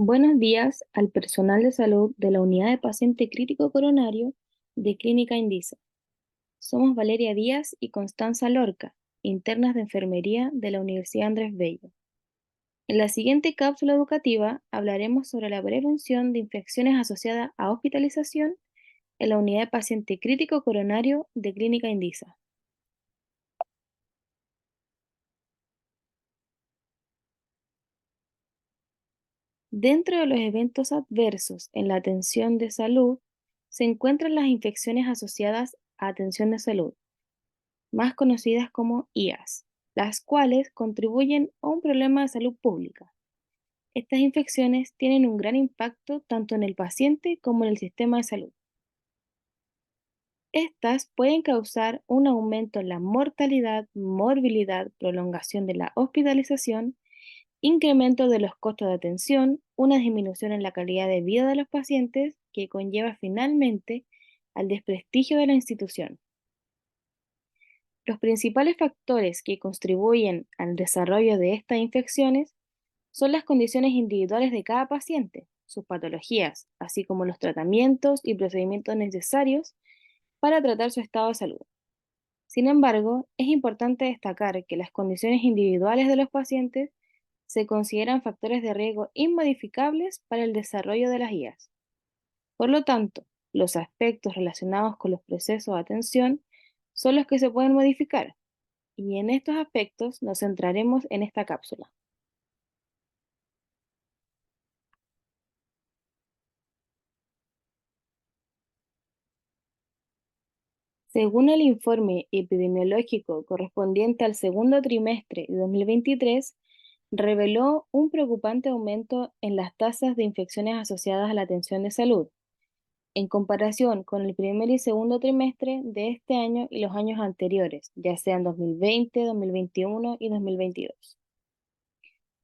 Buenos días al personal de salud de la Unidad de Paciente Crítico Coronario de Clínica Indisa. Somos Valeria Díaz y Constanza Lorca, internas de enfermería de la Universidad Andrés Bello. En la siguiente cápsula educativa hablaremos sobre la prevención de infecciones asociadas a hospitalización en la Unidad de Paciente Crítico Coronario de Clínica Indisa. Dentro de los eventos adversos en la atención de salud se encuentran las infecciones asociadas a atención de salud, más conocidas como IAS, las cuales contribuyen a un problema de salud pública. Estas infecciones tienen un gran impacto tanto en el paciente como en el sistema de salud. Estas pueden causar un aumento en la mortalidad, morbilidad, prolongación de la hospitalización, incremento de los costos de atención, una disminución en la calidad de vida de los pacientes que conlleva finalmente al desprestigio de la institución. Los principales factores que contribuyen al desarrollo de estas infecciones son las condiciones individuales de cada paciente, sus patologías, así como los tratamientos y procedimientos necesarios para tratar su estado de salud. Sin embargo, es importante destacar que las condiciones individuales de los pacientes se consideran factores de riesgo inmodificables para el desarrollo de las IAS. Por lo tanto, los aspectos relacionados con los procesos de atención son los que se pueden modificar, y en estos aspectos nos centraremos en esta cápsula. Según el informe epidemiológico correspondiente al segundo trimestre de 2023, reveló un preocupante aumento en las tasas de infecciones asociadas a la atención de salud, en comparación con el primer y segundo trimestre de este año y los años anteriores, ya sean 2020, 2021 y 2022.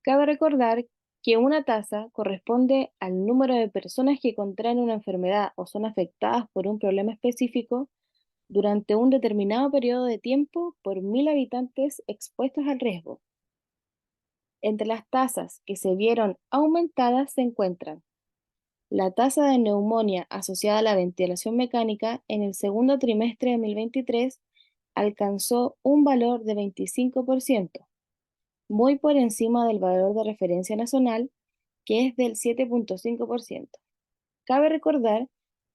Cabe recordar que una tasa corresponde al número de personas que contraen una enfermedad o son afectadas por un problema específico durante un determinado periodo de tiempo por 1000 habitantes expuestos al riesgo. Entre las tasas que se vieron aumentadas se encuentran la tasa de neumonía asociada a la ventilación mecánica en el segundo trimestre de 2023 alcanzó un valor de 25%, muy por encima del valor de referencia nacional, que es del 7,5%. Cabe recordar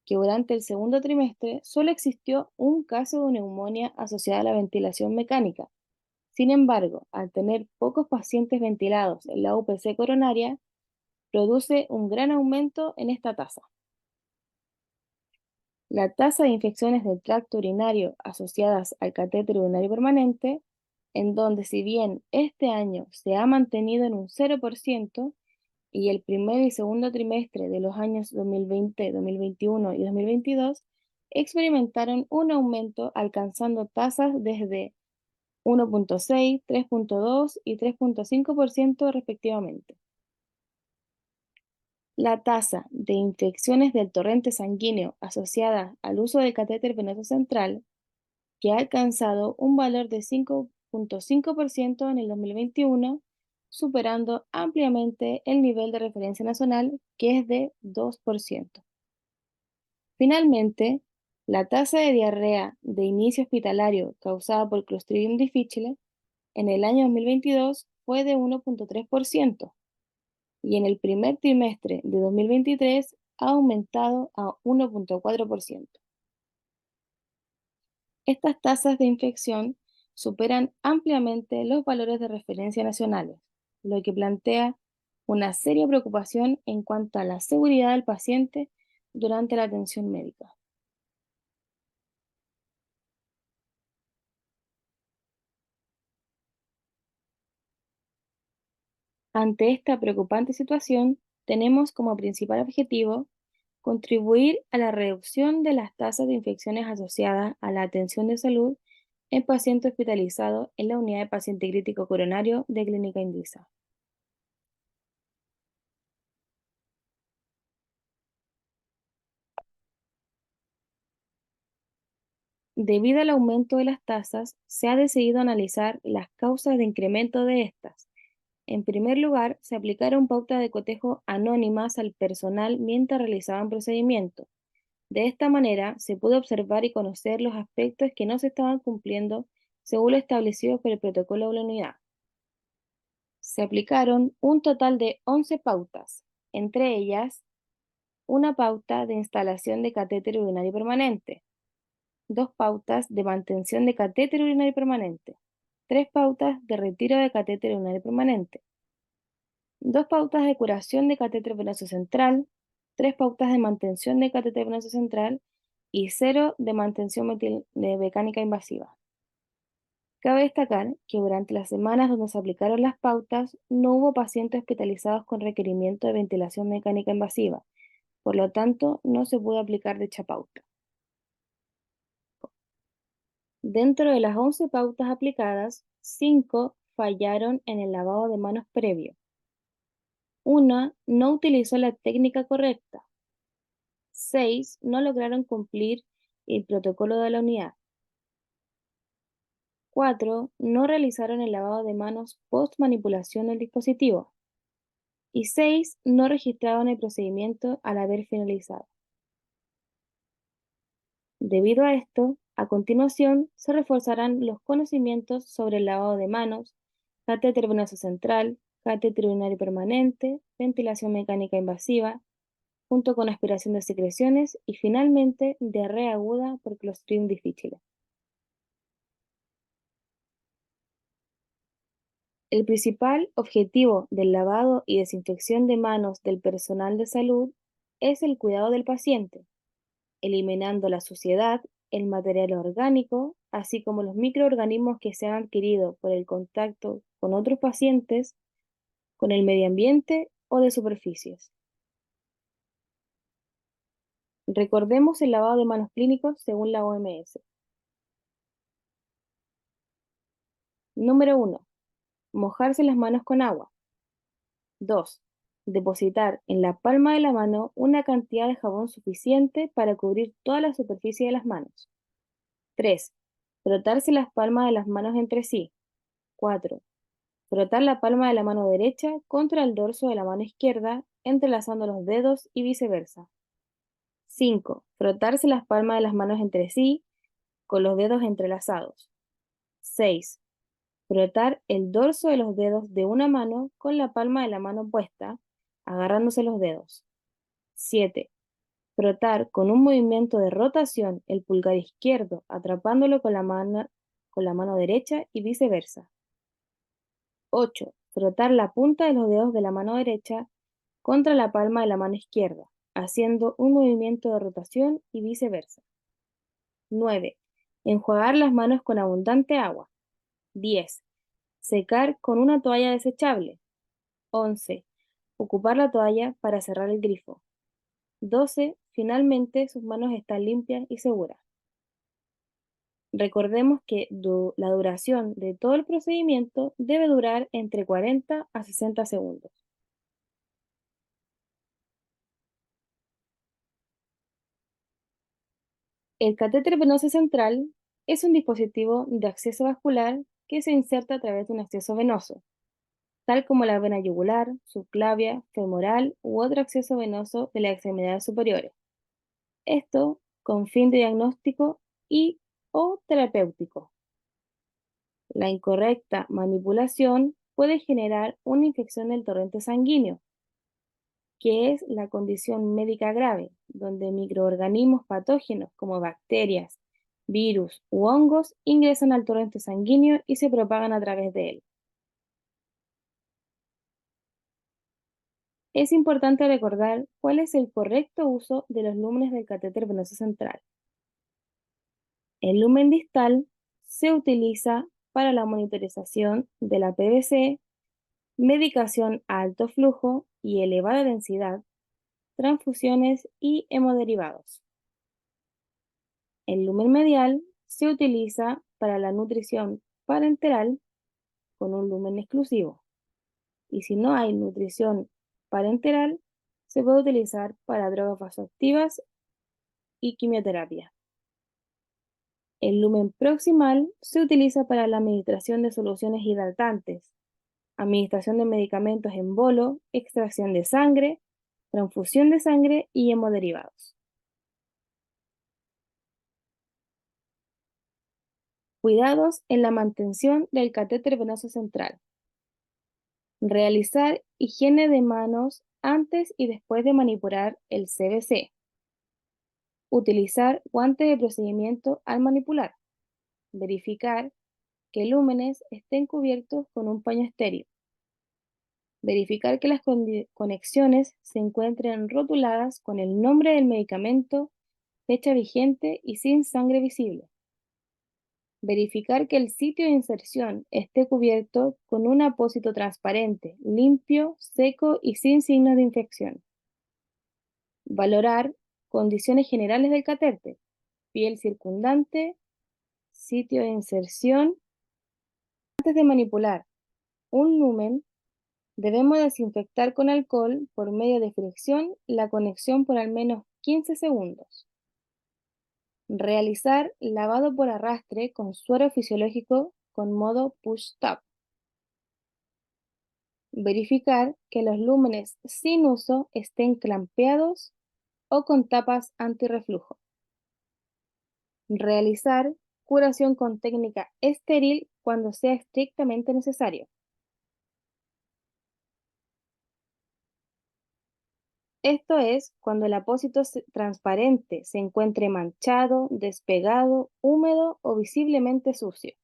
que durante el segundo trimestre solo existió un caso de neumonía asociada a la ventilación mecánica. Sin embargo, al tener pocos pacientes ventilados en la UPC coronaria, produce un gran aumento en esta tasa. La tasa de infecciones del tracto urinario asociadas al catéter urinario permanente, en donde si bien este año se ha mantenido en un 0%, y el primer y segundo trimestre de los años 2020, 2021 y 2022 experimentaron un aumento alcanzando tasas desde 1,6, 3,2 y 3,5% respectivamente. La tasa de infecciones del torrente sanguíneo asociada al uso del catéter venoso central, que ha alcanzado un valor de 5,5% en el 2021, superando ampliamente el nivel de referencia nacional, que es de 2%. Finalmente, la tasa de diarrea de inicio hospitalario causada por Clostridium difficile en el año 2022 fue de 1,3%, y en el primer trimestre de 2023 ha aumentado a 1,4%. Estas tasas de infección superan ampliamente los valores de referencia nacionales, lo que plantea una seria preocupación en cuanto a la seguridad del paciente durante la atención médica. Ante esta preocupante situación, tenemos como principal objetivo contribuir a la reducción de las tasas de infecciones asociadas a la atención de salud en pacientes hospitalizados en la unidad de paciente crítico coronario de Clínica Indisa. Debido al aumento de las tasas, se ha decidido analizar las causas de incremento de estas, En primer lugar, se aplicaron pautas de cotejo anónimas al personal mientras realizaban procedimientos. De esta manera, se pudo observar y conocer los aspectos que no se estaban cumpliendo según lo establecido por el protocolo de la unidad. Se aplicaron un total de 11 pautas, entre ellas una pauta de instalación de catéter urinario permanente, dos pautas de mantención de catéter urinario permanente, tres pautas de retiro de catéter urinario permanente, dos pautas de curación de catéter venoso central, tres pautas de mantención de catéter venoso central y cero de mantención de mecánica invasiva. Cabe destacar que durante las semanas donde se aplicaron las pautas no hubo pacientes hospitalizados con requerimiento de ventilación mecánica invasiva, por lo tanto no se pudo aplicar dicha pauta. Dentro de las 11 pautas aplicadas, 5 fallaron en el lavado de manos previo. Una no utilizó la técnica correcta. 6 no lograron cumplir el protocolo de la unidad. 4 no realizaron el lavado de manos post manipulación del dispositivo. Y 6 no registraron el procedimiento al haber finalizado. Debido a esto, a continuación se reforzarán los conocimientos sobre el lavado de manos, catéter venoso central, catéter urinario permanente, ventilación mecánica invasiva, junto con aspiración de secreciones y finalmente diarrea aguda por Clostridium difficile. El principal objetivo del lavado y desinfección de manos del personal de salud es el cuidado del paciente, eliminando la suciedad, el material orgánico, así como los microorganismos que se han adquirido por el contacto con otros pacientes, con el medio ambiente o de superficies. Recordemos el lavado de manos clínicos según la OMS. Número 1. Mojarse las manos con agua. 2. Depositar en la palma de la mano una cantidad de jabón suficiente para cubrir toda la superficie de las manos. 3. Frotarse las palmas de las manos entre sí. 4. Frotar la palma de la mano derecha contra el dorso de la mano izquierda, entrelazando los dedos y viceversa. 5. Frotarse las palmas de las manos entre sí, con los dedos entrelazados. 6. Frotar el dorso de los dedos de una mano con la palma de la mano opuesta, agarrándose los dedos. 7. Frotar con un movimiento de rotación el pulgar izquierdo, atrapándolo con la mano derecha y viceversa. 8. Frotar la punta de los dedos de la mano derecha contra la palma de la mano izquierda, haciendo un movimiento de rotación y viceversa. 9. Enjuagar las manos con abundante agua. 10. Secar con una toalla desechable. 11. Ocupar la toalla para cerrar el grifo. 12. Finalmente, sus manos están limpias y seguras. Recordemos que la duración de todo el procedimiento debe durar entre 40 a 60 segundos. El catéter venoso central es un dispositivo de acceso vascular que se inserta a través de un acceso venoso, tal como la vena yugular, subclavia, femoral u otro acceso venoso de las extremidades superiores. Esto con fin de diagnóstico y o terapéutico. La incorrecta manipulación puede generar una infección del torrente sanguíneo, que es la condición médica grave, donde microorganismos patógenos como bacterias, virus u hongos ingresan al torrente sanguíneo y se propagan a través de él. Es importante recordar cuál es el correcto uso de los lúmenes del catéter venoso central. El lumen distal se utiliza para la monitorización de la PVC, medicación a alto flujo y elevada densidad, transfusiones y hemoderivados. El lumen medial se utiliza para la nutrición parenteral con un lumen exclusivo. Y si no hay nutrición parenteral, se puede utilizar para drogas vasoactivas y quimioterapia. El lumen proximal se utiliza para la administración de soluciones hidratantes, administración de medicamentos en bolo, extracción de sangre, transfusión de sangre y hemoderivados. Cuidados en la mantención del catéter venoso central. Realizar higiene de manos antes y después de manipular el CVC. Utilizar guantes de procedimiento al manipular. Verificar que lúmenes estén cubiertos con un paño estéril. Verificar que las conexiones se encuentren rotuladas con el nombre del medicamento, fecha vigente y sin sangre visible. Verificar que el sitio de inserción esté cubierto con un apósito transparente, limpio, seco y sin signos de infección. Valorar condiciones generales del catéter, piel circundante, sitio de inserción. Antes de manipular un lumen, debemos desinfectar con alcohol por medio de fricción la conexión por al menos 15 segundos. Realizar lavado por arrastre con suero fisiológico con modo push-top. Verificar que los lúmenes sin uso estén clampeados o con tapas antirreflujo. Realizar curación con técnica estéril cuando sea estrictamente necesario. Esto es cuando el apósito transparente se encuentre manchado, despegado, húmedo o visiblemente sucio.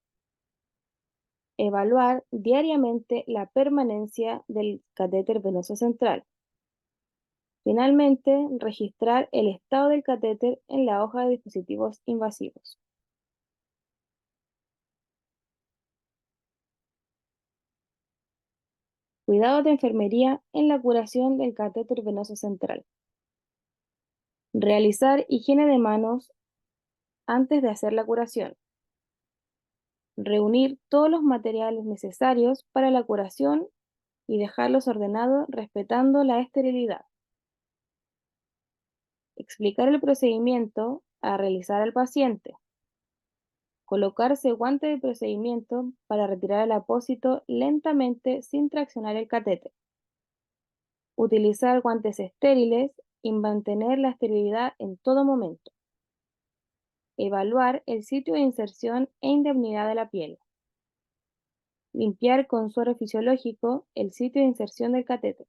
Evaluar diariamente la permanencia del catéter venoso central. Finalmente, registrar el estado del catéter en la hoja de dispositivos invasivos. Cuidados de enfermería en la curación del catéter venoso central. Realizar higiene de manos antes de hacer la curación. Reunir todos los materiales necesarios para la curación y dejarlos ordenados respetando la esterilidad. Explicar el procedimiento a realizar al paciente. Colocarse guante de procedimiento para retirar el apósito lentamente sin traccionar el catéter. Utilizar guantes estériles y mantener la esterilidad en todo momento. Evaluar el sitio de inserción e indemnidad de la piel. Limpiar con suero fisiológico el sitio de inserción del catéter.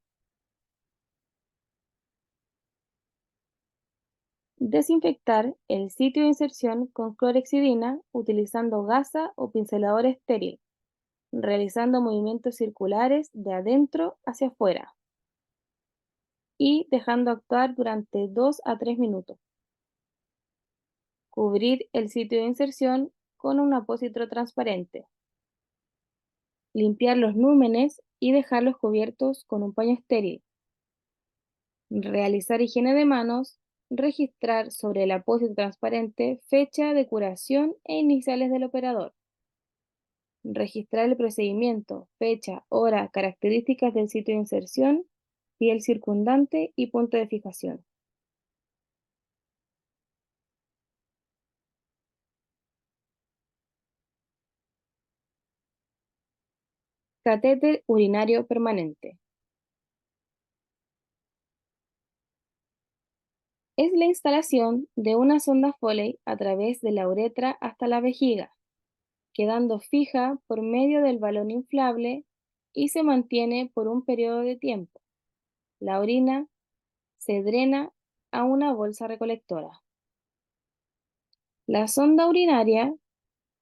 Desinfectar el sitio de inserción con clorexidina utilizando gasa o pincelador estéril, realizando movimientos circulares de adentro hacia afuera y dejando actuar durante 2 a 3 minutos. Cubrir el sitio de inserción con un apósito transparente. Limpiar los lúmenes y dejarlos cubiertos con un paño estéril. Realizar higiene de manos, registrar sobre el apósito transparente fecha de curación e iniciales del operador. Registrar el procedimiento, fecha, hora, características del sitio de inserción, piel circundante y punto de fijación. Catéter urinario permanente. Es la instalación de una sonda Foley a través de la uretra hasta la vejiga, quedando fija por medio del balón inflable y se mantiene por un periodo de tiempo. La orina se drena a una bolsa recolectora. La sonda urinaria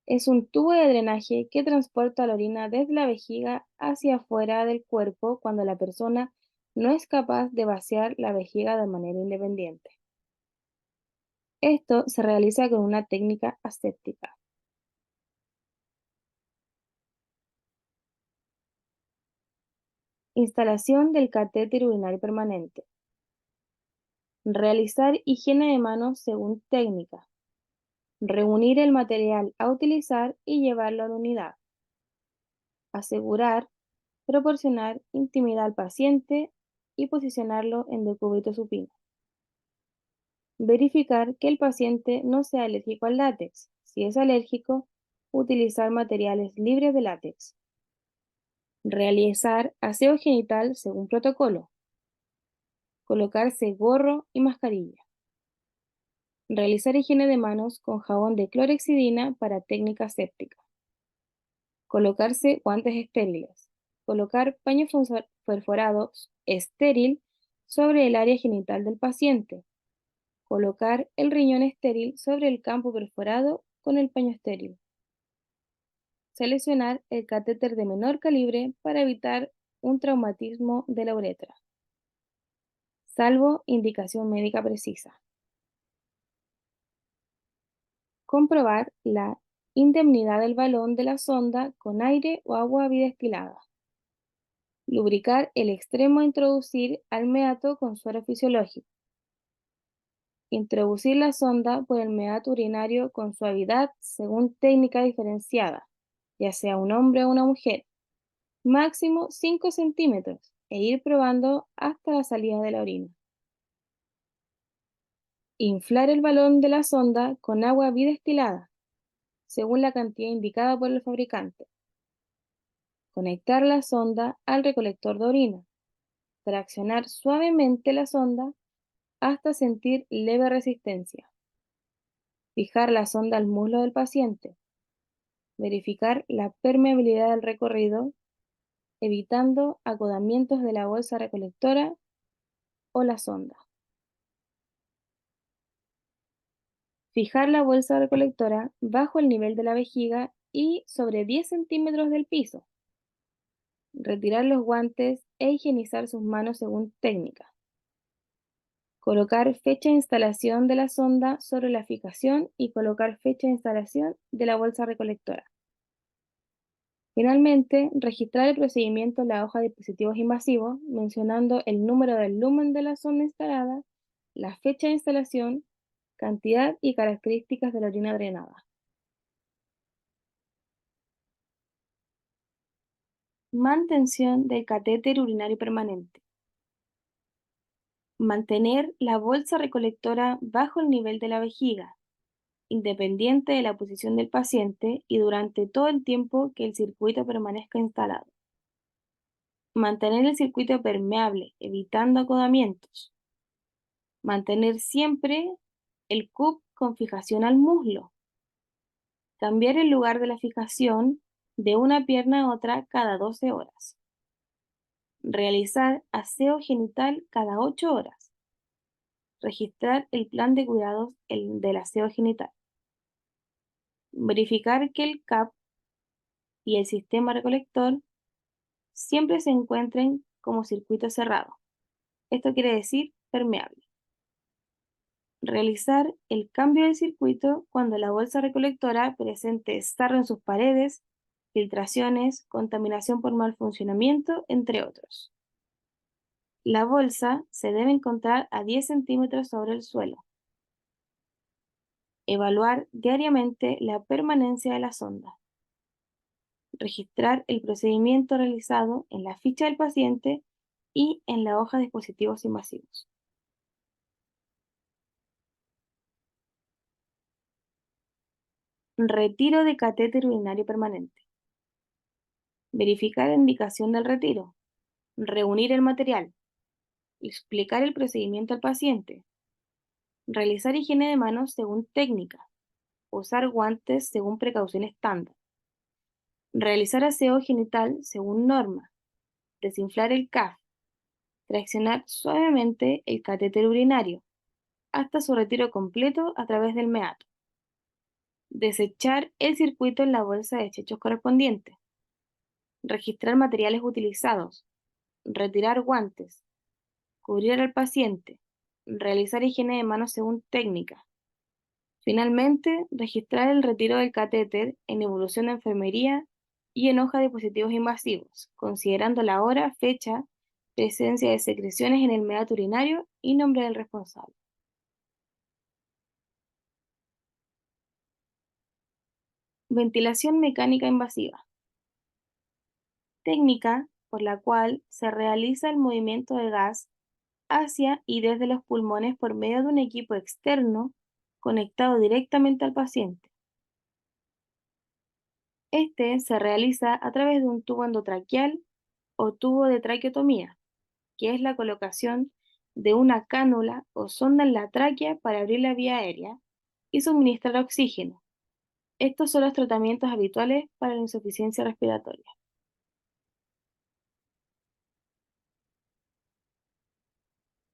es un tubo de drenaje que transporta la orina desde la vejiga hacia afuera del cuerpo cuando la persona no es capaz de vaciar la vejiga de manera independiente. Esto se realiza con una técnica aséptica. Instalación del catéter urinario permanente. Realizar higiene de manos según técnica. Reunir el material a utilizar y llevarlo a la unidad. Asegurar, proporcionar intimidad al paciente y posicionarlo en decúbito supino. Verificar que el paciente no sea alérgico al látex. Si es alérgico, utilizar materiales libres de látex. Realizar aseo genital según protocolo. Colocarse gorro y mascarilla. Realizar higiene de manos con jabón de clorhexidina para técnica séptica. Colocarse guantes estériles. Colocar paño perforado estéril sobre el área genital del paciente. Colocar el riñón estéril sobre el campo perforado con el paño estéril. Seleccionar el catéter de menor calibre para evitar un traumatismo de la uretra, salvo indicación médica precisa. Comprobar la indemnidad del balón de la sonda con aire o agua bidestilada. Lubricar el extremo a introducir al meato con suero fisiológico. Introducir la sonda por el meato urinario con suavidad según técnica diferenciada, ya sea un hombre o una mujer, máximo 5 centímetros, e ir probando hasta la salida de la orina. Inflar el balón de la sonda con agua bidestilada, según la cantidad indicada por el fabricante. Conectar la sonda al recolector de orina. Traccionar suavemente la sonda hasta sentir leve resistencia. Fijar la sonda al muslo del paciente. Verificar la permeabilidad del recorrido, evitando acodamientos de la bolsa recolectora o la sonda. Fijar la bolsa recolectora bajo el nivel de la vejiga y sobre 10 centímetros del piso. Retirar los guantes e higienizar sus manos según técnica. Colocar fecha de instalación de la sonda sobre la fijación y colocar fecha de instalación de la bolsa recolectora. Finalmente, registrar el procedimiento en la hoja de dispositivos invasivos, mencionando el número del lumen de la sonda instalada, la fecha de instalación, cantidad y características de la orina drenada. Mantención del catéter urinario permanente. Mantener la bolsa recolectora bajo el nivel de la vejiga, independiente de la posición del paciente y durante todo el tiempo que el circuito permanezca instalado. Mantener el circuito permeable, evitando acodamientos. Mantener siempre el cup con fijación al muslo. Cambiar el lugar de la fijación de una pierna a otra cada 12 horas. Realizar aseo genital cada 8 horas. Registrar el plan de cuidados del aseo genital. Verificar que el CAP y el sistema recolector siempre se encuentren como circuito cerrado. Esto quiere decir permeable. Realizar el cambio del circuito cuando la bolsa recolectora presente sarro en sus paredes, filtraciones, contaminación por mal funcionamiento, entre otros. La bolsa se debe encontrar a 10 centímetros sobre el suelo. Evaluar diariamente la permanencia de la sonda. Registrar el procedimiento realizado en la ficha del paciente y en la hoja de dispositivos invasivos. Retiro de catéter urinario permanente. Verificar la indicación del retiro. Reunir el material. Explicar el procedimiento al paciente. Realizar higiene de manos según técnica. Usar guantes según precaución estándar. Realizar aseo genital según norma. Desinflar el CAF. Traccionar suavemente el catéter urinario hasta su retiro completo a través del meato. Desechar el circuito en la bolsa de desechos correspondiente. Registrar materiales utilizados. Retirar guantes. Cubrir al paciente. Realizar higiene de manos según técnica. Finalmente, registrar el retiro del catéter en evolución de enfermería y en hoja de dispositivos invasivos, considerando la hora, fecha, presencia de secreciones en el meato urinario y nombre del responsable. Ventilación mecánica invasiva. Técnica por la cual se realiza el movimiento de gas hacia y desde los pulmones por medio de un equipo externo conectado directamente al paciente. Este se realiza a través de un tubo endotraqueal o tubo de traqueotomía, que es la colocación de una cánula o sonda en la tráquea para abrir la vía aérea y suministrar oxígeno. Estos son los tratamientos habituales para la insuficiencia respiratoria.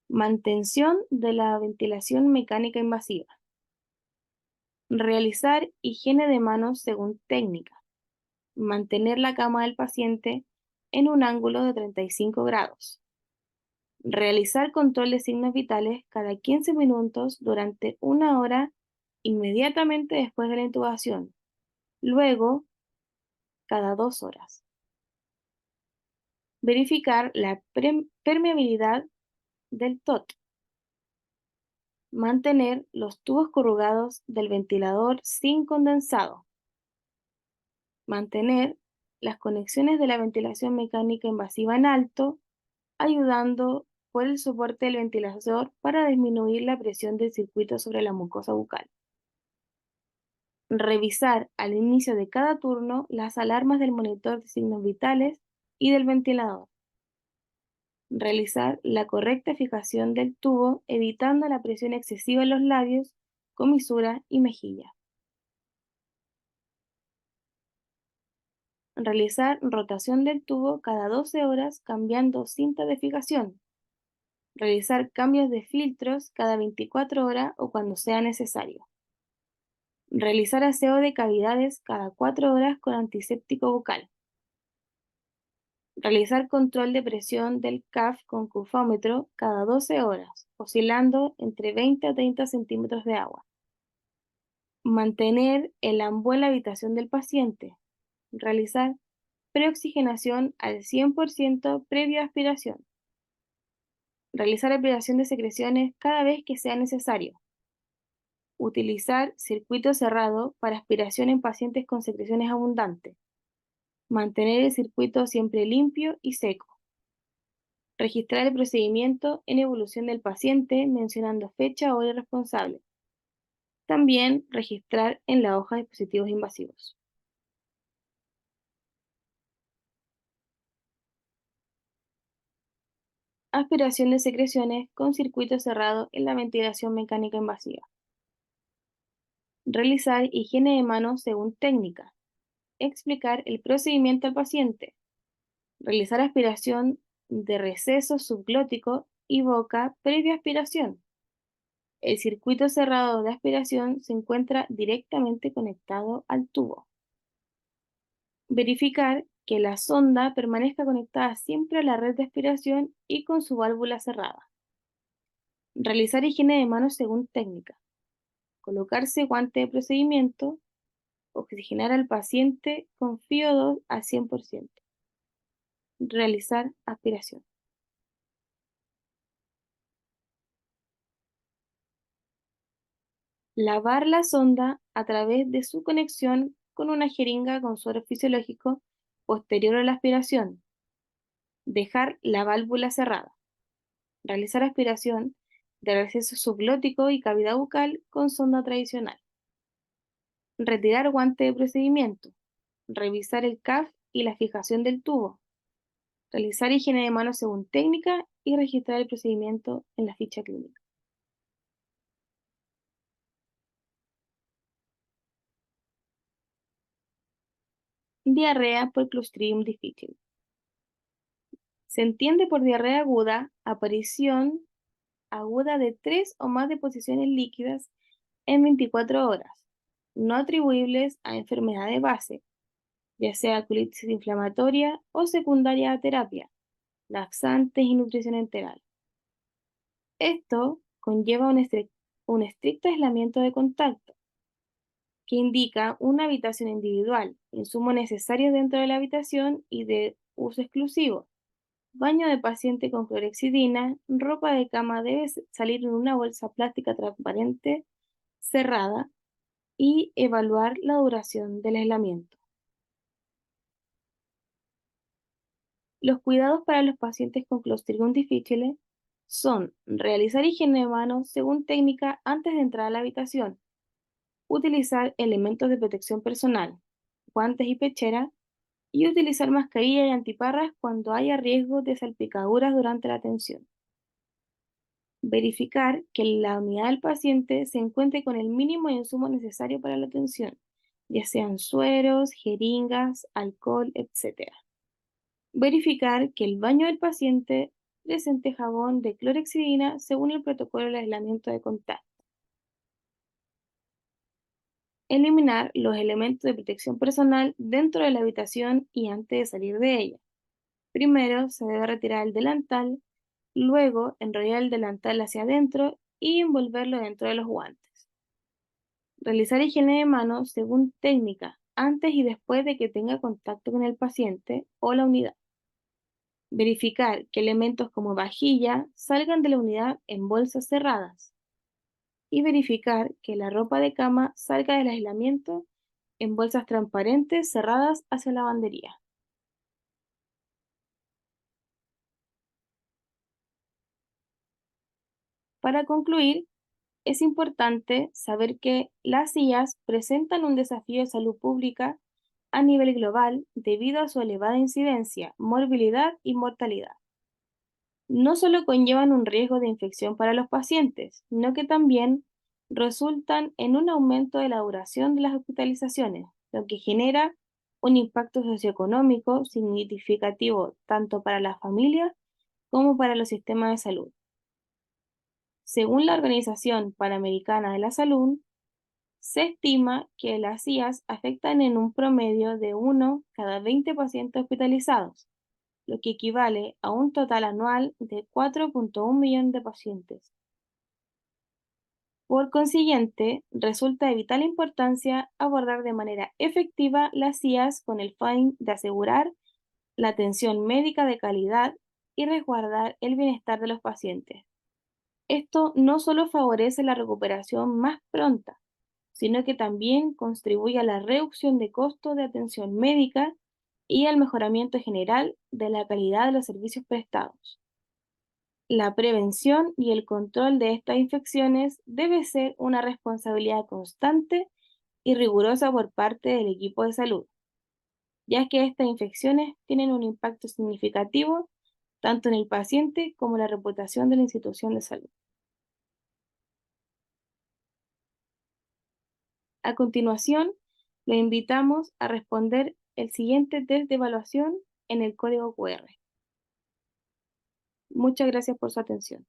Mantención de la ventilación mecánica invasiva. Realizar higiene de manos según técnica. Mantener la cama del paciente en un ángulo de 35 grados. Realizar control de signos vitales cada 15 minutos durante una hora inmediatamente después de la intubación. Luego, cada 2 horas. Verificar la permeabilidad del TOT. Mantener los tubos corrugados del ventilador sin condensado. Mantener las conexiones de la ventilación mecánica invasiva en alto, ayudando por el soporte del ventilador para disminuir la presión del circuito sobre la mucosa bucal. Revisar al inicio de cada turno las alarmas del monitor de signos vitales y del ventilador. Realizar la correcta fijación del tubo, evitando la presión excesiva en los labios, comisura y mejilla. Realizar rotación del tubo cada 12 horas cambiando cinta de fijación. Realizar cambios de filtros cada 24 horas o cuando sea necesario. Realizar aseo de cavidades cada 4 horas con antiséptico bucal. Realizar control de presión del CAF con cufómetro cada 12 horas, oscilando entre 20 a 30 centímetros de agua. Mantener el ambú en la habitación del paciente. Realizar preoxigenación al 100% previo a aspiración. Realizar aspiración de secreciones cada vez que sea necesario. Utilizar circuito cerrado para aspiración en pacientes con secreciones abundantes. Mantener el circuito siempre limpio y seco. Registrar el procedimiento en evolución del paciente mencionando fecha, hora y responsable. También registrar en la hoja dispositivos invasivos. Aspiración de secreciones con circuito cerrado en la ventilación mecánica invasiva. Realizar higiene de manos según técnica. Explicar el procedimiento al paciente. Realizar aspiración de receso subglótico y boca previa aspiración. El circuito cerrado de aspiración se encuentra directamente conectado al tubo. Verificar que la sonda permanezca conectada siempre a la red de aspiración y con su válvula cerrada. Realizar higiene de manos según técnica. Colocarse guante de procedimiento. Oxigenar al paciente con FiO2 al 100%. Realizar aspiración. Lavar la sonda a través de su conexión con una jeringa con suero fisiológico posterior a la aspiración. Dejar la válvula cerrada. Realizar aspiración de receso subglótico y cavidad bucal con sonda tradicional. Retirar guante de procedimiento. Revisar el CAF y la fijación del tubo. Realizar higiene de manos según técnica y registrar el procedimiento en la ficha clínica. Diarrea por Clostridium difficile. Se entiende por diarrea aguda aparición aguda de 3 o más deposiciones líquidas en 24 horas, no atribuibles a enfermedad de base, ya sea colitis inflamatoria o secundaria a terapia, laxantes y nutrición enteral. Esto conlleva un estricto aislamiento de contacto, que indica una habitación individual, insumos necesarios dentro de la habitación y de uso exclusivo. Baño de paciente con clorexidina, ropa de cama debe salir en una bolsa plástica transparente cerrada y evaluar la duración del aislamiento. Los cuidados para los pacientes con Clostridium difficile son realizar higiene de manos según técnica antes de entrar a la habitación, utilizar elementos de protección personal, guantes y pechera, y utilizar mascarilla y antiparras cuando haya riesgo de salpicaduras durante la atención. Verificar que la unidad del paciente se encuentre con el mínimo de insumos necesario para la atención, ya sean sueros, jeringas, alcohol, etc. Verificar que el baño del paciente presente jabón de clorhexidina según el protocolo de aislamiento de contacto. Eliminar los elementos de protección personal dentro de la habitación y antes de salir de ella. Primero se debe retirar el delantal, luego enrollar el delantal hacia adentro y envolverlo dentro de los guantes. Realizar higiene de manos según técnica antes y después de que tenga contacto con el paciente o la unidad. Verificar que elementos como vajilla salgan de la unidad en bolsas cerradas. Y verificar que la ropa de cama salga del aislamiento en bolsas transparentes cerradas hacia la lavandería. Para concluir, es importante saber que las IAs presentan un desafío de salud pública a nivel global debido a su elevada incidencia, morbilidad y mortalidad. No solo conllevan un riesgo de infección para los pacientes, sino que también resultan en un aumento de la duración de las hospitalizaciones, lo que genera un impacto socioeconómico significativo tanto para las familias como para los sistemas de salud. Según la Organización Panamericana de la Salud, se estima que las IAs afectan en un promedio de 1 cada 20 pacientes hospitalizados, lo que equivale a un total anual de 4,1 millones de pacientes. Por consiguiente, resulta de vital importancia abordar de manera efectiva las IAs con el fin de asegurar la atención médica de calidad y resguardar el bienestar de los pacientes. Esto no solo favorece la recuperación más pronta, sino que también contribuye a la reducción de costos de atención médica y al mejoramiento general de la calidad de los servicios prestados. La prevención y el control de estas infecciones debe ser una responsabilidad constante y rigurosa por parte del equipo de salud, ya que estas infecciones tienen un impacto significativo tanto en el paciente como en la reputación de la institución de salud. A continuación, le invitamos a responder el siguiente test de evaluación en el código QR. Muchas gracias por su atención.